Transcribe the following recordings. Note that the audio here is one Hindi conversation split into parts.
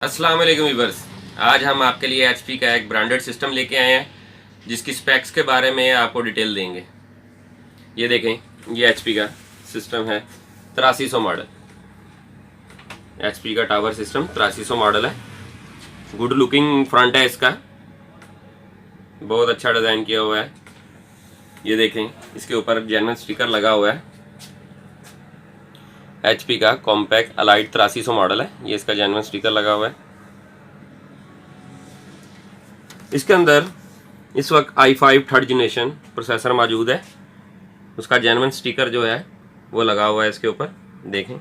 अस्सलाम वालेकुम व्यूअर्स। आज हम आपके लिए एचपी का एक ब्रांडेड सिस्टम लेके आए हैं जिसकी स्पेक्स के बारे में आपको डिटेल देंगे। ये देखें, ये एचपी का सिस्टम है 8300 मॉडल। एचपी का टावर सिस्टम 8300 मॉडल है। गुड लुकिंग फ्रंट है इसका, बहुत अच्छा डिज़ाइन किया हुआ है। ये देखें, इसके ऊपर जेन्युइन स्टिकर लगा हुआ है। एचपी का कॉम्पैक्ट अलाइट 8300 मॉडल है, ये इसका जेन्युइन स्टिकर लगा हुआ है। इसके अंदर इस वक्त i5 थर्ड जनरेशन प्रोसेसर मौजूद है। उसका जेन्युइन स्टिकर जो है वो लगा हुआ है इसके ऊपर, देखें।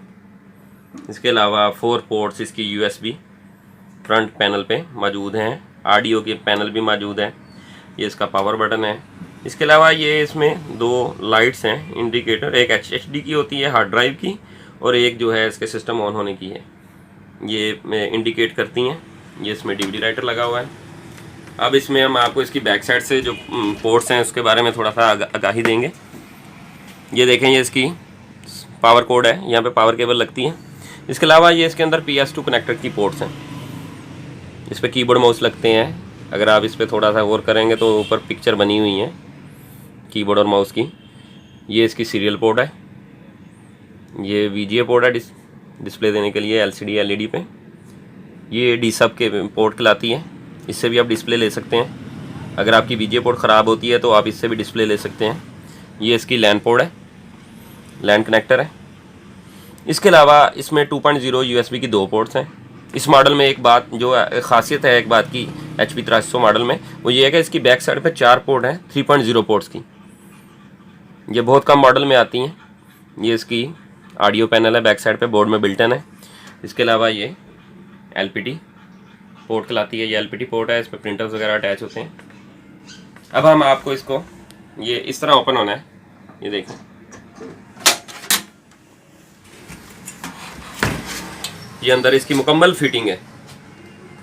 इसके अलावा 4 पोर्ट्स इसकी USB फ्रंट पैनल पे मौजूद हैं। ऑडियो के पैनल भी मौजूद है। ये इसका पावर बटन है। इसके अलावा ये इसमें 2 लाइट्स हैं इंडिकेटर, एक HDD की होती है हार्ड ड्राइव की, और एक जो है इसके सिस्टम ऑन होने की है, ये इंडिकेट करती हैं। ये इसमें DVD राइटर लगा हुआ है। अब इसमें हम आपको इसकी बैक साइड से जो पोर्ट्स हैं उसके बारे में थोड़ा सा आगाही देंगे। ये देखें, ये इसकी पावर कोड है, यहाँ पे पावर केबल लगती है। इसके अलावा ये इसके अंदर PS2 कनेक्टर की पोर्ट्स हैं। इस पर कीबोर्ड माउस लगते हैं। अगर आप इस पर थोड़ा सा गौर करेंगे तो ऊपर पिक्चर बनी हुई है कीबोर्ड और माउस की। ये इसकी सीरियल पोर्ट है। ये VGA पोर्ट है डिस्प्ले देने के लिए LCD LED पे। ये D-Sub के पोर्ट कहलाती है, इससे भी आप डिस्प्ले ले सकते हैं। अगर आपकी VGA पोर्ट ख़राब होती है तो आप इससे भी डिस्प्ले ले सकते हैं। ये इसकी लैन पोर्ट है, लैन कनेक्टर है। इसके अलावा इसमें 2.0 USB की 2 पोर्ट्स हैं। इस मॉडल में एक बात जो खासियत है एक बात की HP 8300 मॉडल में, वो ये है कि इसकी बैक साइड पे 4 पोर्ट हैं 3.0 पोर्ट्स की। ये बहुत कम मॉडल में आती हैं। ये इसकी ऑडियो पैनल है, बैक साइड पे बोर्ड में बिल्टन है। इसके अलावा ये LPT पोर्ट कहलाती है, ये LPT पोर्ट है, इस पर प्रिंटर्स वगैरह अटैच होते हैं। अब हम आपको इसको ये इस तरह ओपन होना है, ये देखें। ये अंदर इसकी मुकम्मल फिटिंग है,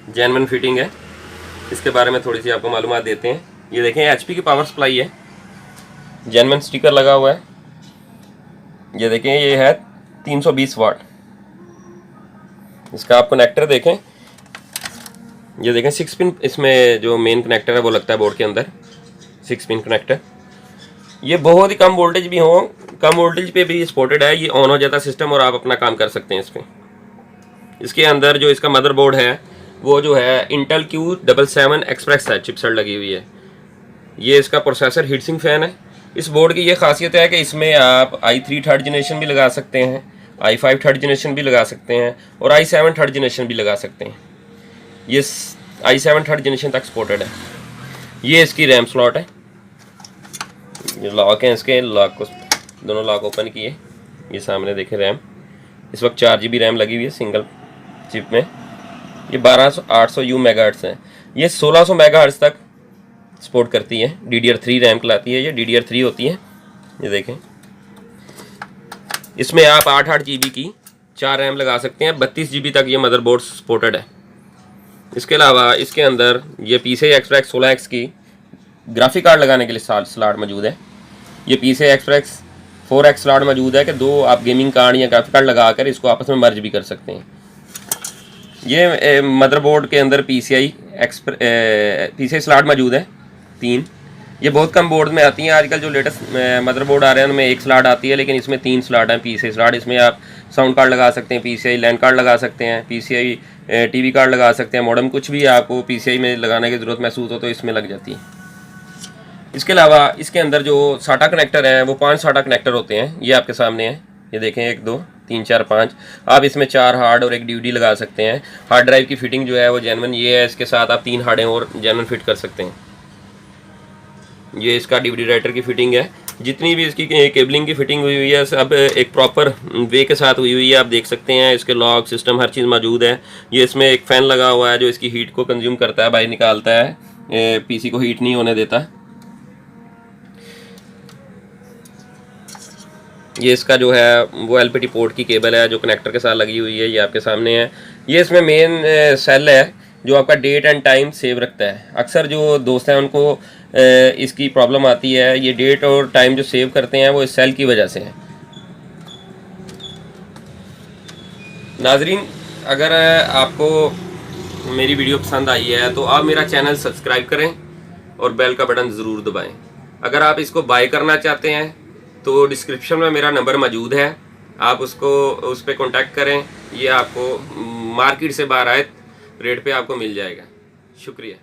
जेन्युइन फिटिंग है। इसके बारे में थोड़ी सी आपको मालूमात देते हैं। ये देखें, HP की पावर सप्लाई है, जेन्युइन स्टिकर लगा हुआ है। ये देखें, ये है 320 वाट। इसका आप कनेक्टर देखें, ये देखें 6 पिन इसमें जो मेन कनेक्टर है वो लगता है बोर्ड के अंदर, 6 पिन कनेक्टर। ये बहुत ही कम वोल्टेज भी हो, कम वोल्टेज पे भी सपोर्टेड है। ये ऑन हो जाता सिस्टम और आप अपना काम कर सकते हैं इस पर। इसके अंदर जो इसका मदरबोर्ड है वो जो है इंटेल Q77 एक्सप्रेस है, चिपसेट लगी हुई है। ये इसका प्रोसेसर हीटसिंक फ़ैन है। इस बोर्ड की ये खासियत है कि इसमें आप i3 थर्ड जनरेशन भी लगा सकते हैं, i5 थर्ड जनरेशन भी लगा सकते हैं, और i7 थर्ड जनरेशन भी लगा सकते हैं। ये i7 थर्ड जनरेशन तक सपोर्टेड है। ये इसकी रैम स्लॉट है। ये लॉक है, इसके लॉक को दोनों लॉक ओपन किए। ये सामने देखें रैम, इस वक्त 4 GB रैम लगी हुई है सिंगल चिप में। ये 800 MHz है। ये 1600 MHz तक सपोर्ट करती है। DDR3 रैम कहलाती है, ये DDR3 होती है। ये देखें, इसमें आप 8 GB की 4 रैम लगा सकते हैं। 32 GB तक ये मदरबोर्ड सपोर्टेड है। इसके अलावा इसके अंदर ये PCI Express 16X की ग्राफिक कार्ड लगाने के लिए स्लॉट मौजूद है। ये PCI Express 4X स्लॉट मौजूद है कि 2 आप गेमिंग कार्ड या ग्राफिक कार्ड लगाकर इसको आपस में मर्ज भी कर सकते हैं। ये मदरबोर्ड के अंदर PCI स्लॉट मौजूद है 3। ये बहुत कम बोर्ड में आती हैं। आजकल जो लेटेस्ट मदरबोर्ड आ रहे हैं उनमें 1 स्लॉट आती है, लेकिन इसमें 3 स्लॉट हैं PCI स्लॉट। इसमें आप साउंड कार्ड लगा सकते हैं, PCI लैन कार्ड लगा सकते हैं, PCI TV कार्ड लगा सकते हैं, मॉडेम, कुछ भी आपको PCI में लगाने की ज़रूरत महसूस हो तो इसमें लग जाती है। इसके अलावा इसके अंदर जो SATA कनेक्टर हैं वो 5 SATA कनेक्टर होते हैं। ये आपके सामने है, ये देखें, 1 2 3 4 5। आप इसमें 4 हार्ड और 1 DVD लगा सकते हैं। हार्ड ड्राइव की फिटिंग जो है वो जेन्युइन ये है। इसके साथ आप 3 हार्डें और जेन्युइन फिट कर सकते हैं। ये इसका DVD राइटर की फिटिंग है। जितनी भी इसकी केबलिंग की फिटिंग हुई हुई है सब एक प्रॉपर वे के साथ हुई हुई है। आप देख सकते हैं इसके लॉक सिस्टम हर चीज़ मौजूद है। ये इसमें एक फ़ैन लगा हुआ है जो इसकी हीट को कंज्यूम करता है, बाहर निकालता है, PC को हीट नहीं होने देता। ये इसका जो है वो LPT पोर्ट की केबल है जो कनेक्टर के साथ लगी हुई है, ये आपके सामने है। ये इसमें मेन सेल है जो आपका डेट एंड टाइम सेव रखता है। अक्सर जो दोस्त हैं उनको इसकी प्रॉब्लम आती है। ये डेट और टाइम जो सेव करते हैं वो इस सेल की वजह से है। नाजरीन, अगर आपको मेरी वीडियो पसंद आई है तो आप मेरा चैनल सब्सक्राइब करें और बेल का बटन ज़रूर दबाएं। अगर आप इसको बाय करना चाहते हैं तो डिस्क्रिप्शन में मेरा नंबर मौजूद है, आप उस पर कॉन्टैक्ट करें। ये आपको मार्केट से बाहर आए रेट पे आपको मिल जाएगा। शुक्रिया।